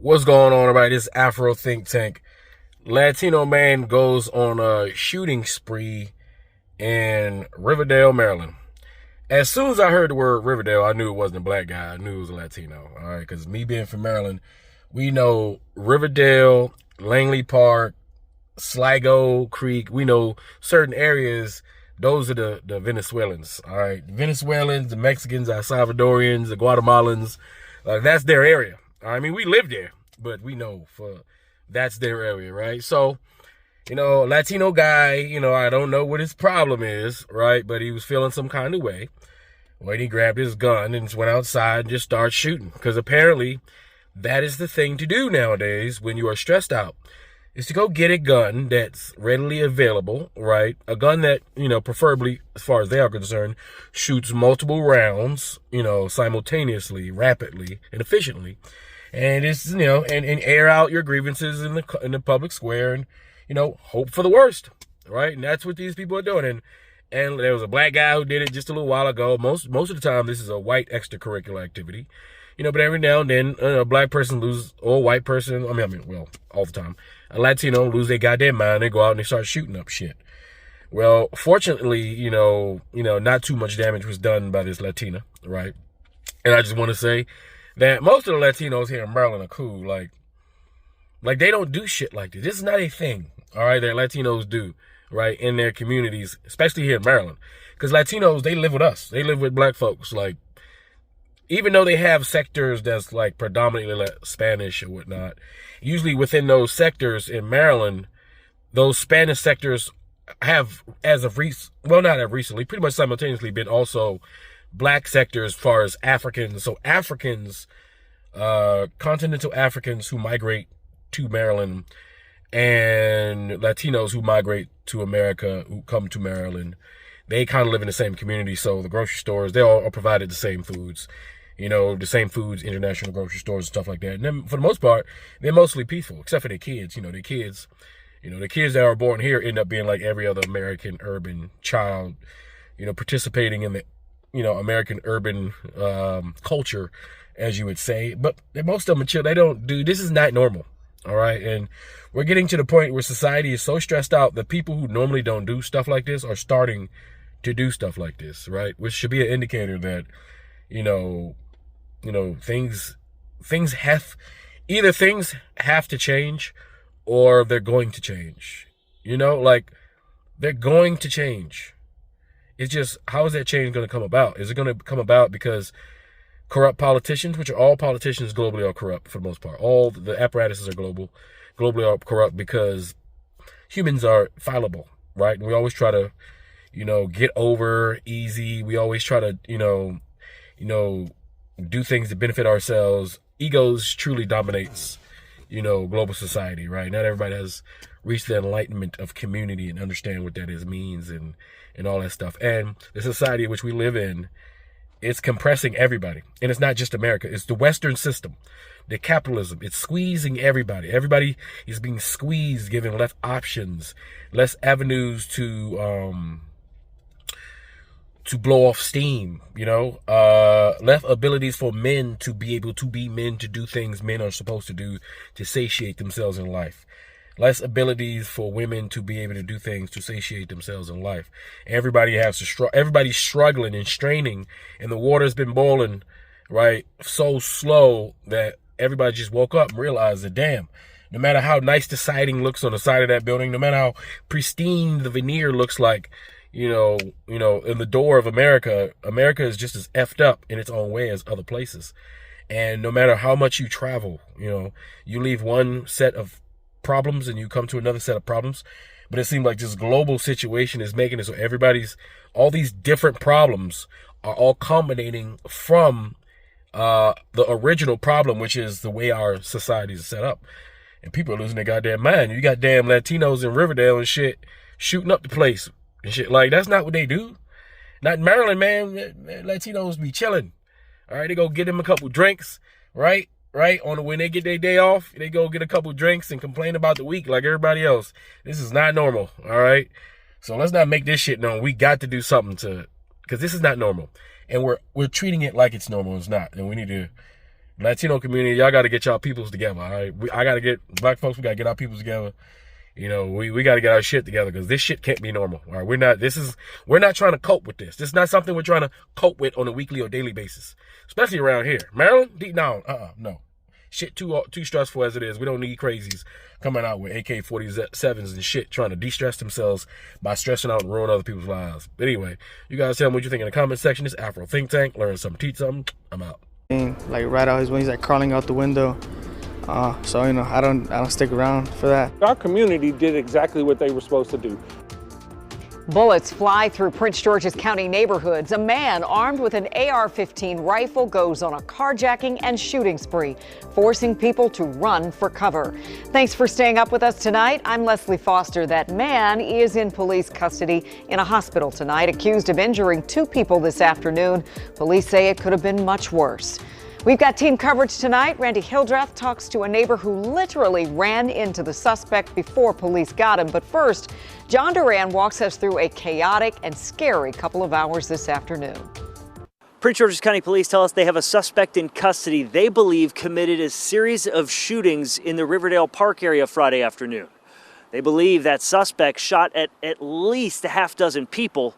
What's going on, everybody? This is Afro Think Tank. Latino man goes on a shooting spree in Riverdale, Maryland. As soon as I heard the word Riverdale, I knew it wasn't a black guy. I knew it was a Latino. All right, because me being from Maryland, we know Riverdale, Langley Park, Sligo Creek. We know certain areas. Those are the Venezuelans. All right, the Venezuelans, the Mexicans, the Salvadorians, the Guatemalans. That's their area. I mean, we live there, but we know that's their area, right? So, Latino guy, I don't know what his problem is, right? But he was feeling some kind of way when he grabbed his gun and just went outside and just started shooting. Because apparently that is the thing to do nowadays when you are stressed out, is to go get a gun that's readily available, right? A gun that, preferably, as far as they are concerned, shoots multiple rounds, simultaneously, rapidly, and efficiently. And it's, and air out your grievances in the public square and, hope for the worst, right? And that's what these people are doing. And there was a black guy who did it just a little while ago. Most of the time, this is a white extracurricular activity, but every now and then a black person loses, or a white person, all the time, a Latino lose their goddamn mind. They go out and they start shooting up shit. Well, fortunately, not too much damage was done by this Latina, right? And I just want to say that most of the Latinos here in Maryland are cool. Like they don't do shit like this. This is not a thing, all right, that Latinos do, right, in their communities, especially here in Maryland. Because Latinos, they live with us. They live with black folks. Like, even though they have sectors that's like predominantly like Spanish or whatnot, usually within those sectors in Maryland, those Spanish sectors have, not as recently, pretty much simultaneously been also black sectors as far as Africans. So Africans, continental Africans who migrate to Maryland, and Latinos who migrate to America, who come to Maryland, they kind of live in the same community. So the grocery stores, they all are provided the same foods, the same foods, international grocery stores and stuff like that. And then for the most part, they're mostly peaceful, except for their kids. The kids that are born here end up being like every other American urban child, participating in the American urban culture, as you would say. But most of them are chill. They don't do, this is not normal, all right? And we're getting to the point where society is so stressed out that people who normally don't do stuff like this are starting to do stuff like this, right? Which should be an indicator that, things have to change, or they're going to change, they're going to change. It's just, how is that change going to come about? Is it going to come about because corrupt politicians, which are all politicians globally, are corrupt for the most part? All the apparatuses are globally are corrupt because humans are fallible, right? And we always try to, get over easy. We always try to, do things to benefit ourselves. Egos truly dominates, global society, right? Not everybody has reached the enlightenment of community and understand what that means and all that stuff. And the society in which we live in, it's compressing everybody. And it's not just America. It's the Western system, the capitalism. It's squeezing everybody. Everybody is being squeezed, given less options, less avenues to blow off steam, less abilities for men to be able to be men, to do things men are supposed to do, to satiate themselves in life. Less abilities for women to be able to do things to satiate themselves in life. Everybody's struggling and straining, and the water's been boiling, right, so slow that everybody just woke up and realized that, damn, no matter how nice the siding looks on the side of that building, no matter how pristine the veneer looks like, in the door of America, America is just as effed up in its own way as other places. And no matter how much you travel, you leave one set of problems and you come to another set of problems. But it seems like this global situation is making it so all these different problems are all culminating from the original problem, which is the way our society is set up. And people are losing their goddamn mind. You got damn Latinos in Riverdale and shit shooting up the place and shit. Like, that's not what they do. Not in Maryland, man. Latinos be chilling. All right, they go get them a couple drinks, right? When they get their day off, they go get a couple drinks and complain about the week like everybody else. This is not normal, all right? So let's not make this shit known. We got to do something because this is not normal. And we're treating it like it's normal. It's not. And we need to Latino community, y'all got to get y'all peoples together, all right? I got to get, black folks, we got to get our peoples together. You know, we got to get our shit together because this shit can't be normal, all right? We're not trying to cope with this. This is not something we're trying to cope with on a weekly or daily basis, especially around here. Maryland, deep down, no. Shit too stressful as it is. We don't need crazies coming out with AK-47s and shit trying to de-stress themselves by stressing out and ruin other people's lives. But anyway, you guys tell me what you think in the comment section. This Afro Think Tank. Learn something, teach something. I'm out. Like right out his window, he's like crawling out the window. So you know, I don't stick around for that. Our community did exactly what they were supposed to do. Bullets fly through Prince George's County neighborhoods. A man armed with an AR-15 rifle goes on a carjacking and shooting spree, forcing people to run for cover. Thanks for staying up with us tonight. I'm Leslie Foster. That man is in police custody in a hospital tonight, accused of injuring 2 people this afternoon. Police say it could have been much worse. We've got team coverage tonight. Randy Hildreth talks to a neighbor who literally ran into the suspect before police got him. But first, John Duran walks us through a chaotic and scary couple of hours this afternoon. Prince George's County Police tell us they have a suspect in custody they believe committed a series of shootings in the Riverdale Park area Friday afternoon. They believe that suspect shot at least a half dozen people,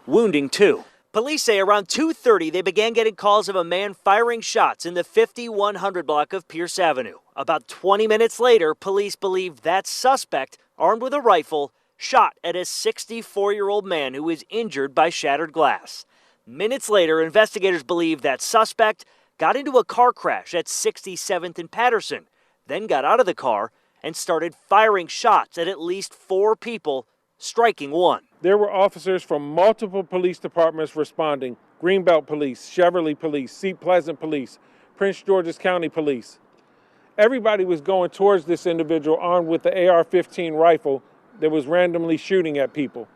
wounding 2. Police say around 2:30 they began getting calls of a man firing shots in the 5100 block of Pierce Avenue. About 20 minutes later, police believe that suspect, armed with a rifle, shot at a 64-year-old man who was injured by shattered glass. Minutes later, investigators believe that suspect got into a car crash at 67th and Patterson, then got out of the car and started firing shots at least 4 people, striking 1. There were officers from multiple police departments responding: Greenbelt Police, Cheverly Police, Seat Pleasant Police, Prince George's County Police. Everybody was going towards this individual armed with the AR-15 rifle that was randomly shooting at people.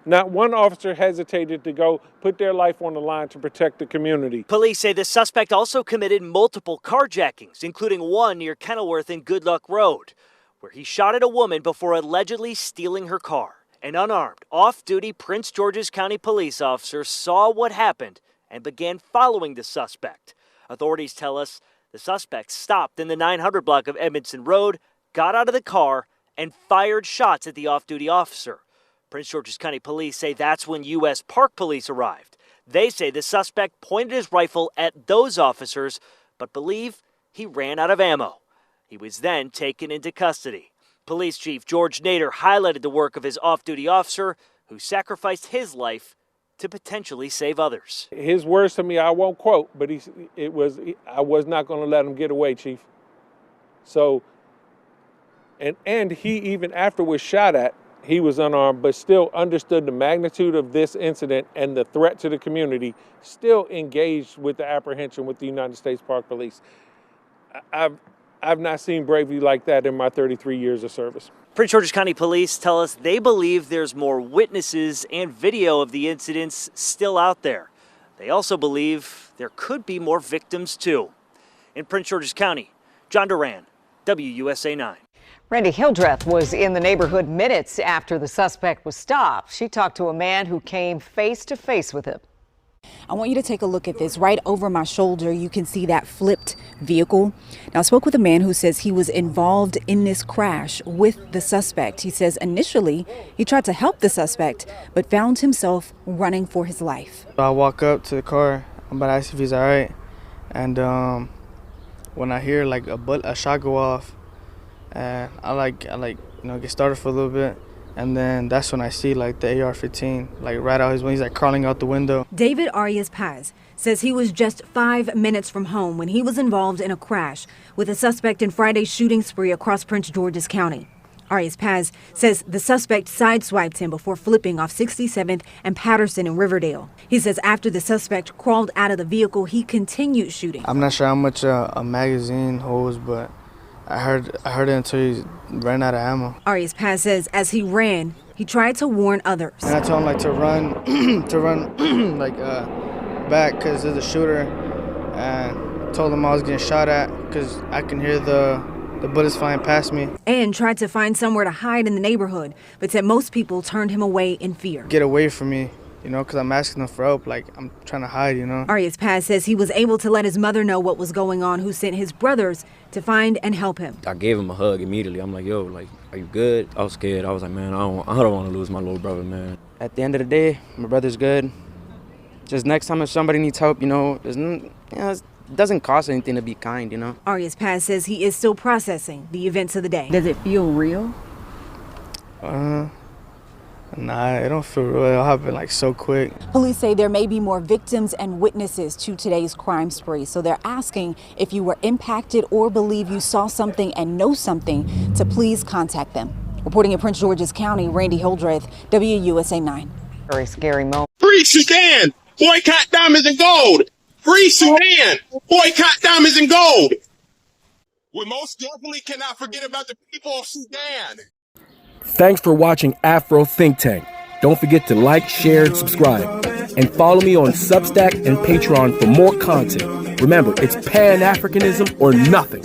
Not one officer hesitated to go put their life on the line to protect the community. Police say the suspect also committed multiple carjackings, including one near Kenilworth and Good Luck Road, where he shot at a woman before allegedly stealing her car. An unarmed, off-duty Prince George's County police officer saw what happened and began following the suspect. Authorities tell us the suspect stopped in the 900 block of Edmondson Road, got out of the car, and fired shots at the off-duty officer. Prince George's County Police say that's when U.S. Park Police arrived. They say the suspect pointed his rifle at those officers, but believe he ran out of ammo. He was then taken into custody. Police Chief George Nader highlighted the work of his off-duty officer who sacrificed his life to potentially save others. His words to me, I won't quote, but I was not going to let him get away, Chief. So, and he, even after was shot at, he was unarmed, but still understood the magnitude of this incident and the threat to the community, still engaged with the apprehension with the United States Park Police. I've not seen bravery like that in my 33 years of service. Prince George's County Police tell us they believe there's more witnesses and video of the incidents still out there. They also believe there could be more victims too. In Prince George's County, John Duran, WUSA 9. Randy Hildreth was in the neighborhood minutes after the suspect was stopped. She talked to a man who came face to face with him. I want you to take a look at this. Right over my shoulder, you can see that flipped vehicle. Now, I spoke with a man who says he was involved in this crash with the suspect. He says initially he tried to help the suspect, but found himself running for his life. I walk up to the car, I'm about to ask if he's all right. And when I hear like a shot go off, and I get started for a little bit. And then that's when I see like the AR-15, like right out his window. He's like crawling out the window. David Arias-Paz says he was just 5 minutes from home when he was involved in a crash with a suspect in Friday's shooting spree across Prince George's County. Arias-Paz says the suspect sideswiped him before flipping off 67th and Patterson in Riverdale. He says after the suspect crawled out of the vehicle, he continued shooting. I'm not sure how much a magazine holds, but I heard it until he ran out of ammo. Arias-Paz says as he ran, he tried to warn others. And I told him like to run, back because there's a shooter, and told him I was getting shot at because I can hear the bullets flying past me. And tried to find somewhere to hide in the neighborhood, but said most people turned him away in fear. Get away from me, you know, because I'm asking them for help. Like, I'm trying to hide, you know. Arias Paz says he was able to let his mother know what was going on, who sent his brothers to find and help him. I gave him a hug immediately. I'm like, yo, like, are you good? I was scared. I was like, man, I don't want to lose my little brother, man. At the end of the day, my brother's good. Just next time if somebody needs help, you know, it doesn't cost anything to be kind, you know. Arias Paz says he is still processing the events of the day. Does it feel real? Nah, it don't feel real. It happened like so quick. Police say there may be more victims and witnesses to today's crime spree. So they're asking if you were impacted or believe you saw something and know something to please contact them. Reporting in Prince George's County, Randy Hildreth, WUSA 9. Very scary moment. Free Sudan! Boycott diamonds and gold! Free Sudan! Boycott diamonds and gold! We most definitely cannot forget about the people of Sudan. Thanks for watching Afro Think Tank. Don't forget to like, share, and subscribe. And follow me on Substack and Patreon for more content. Remember, it's Pan-Africanism or nothing.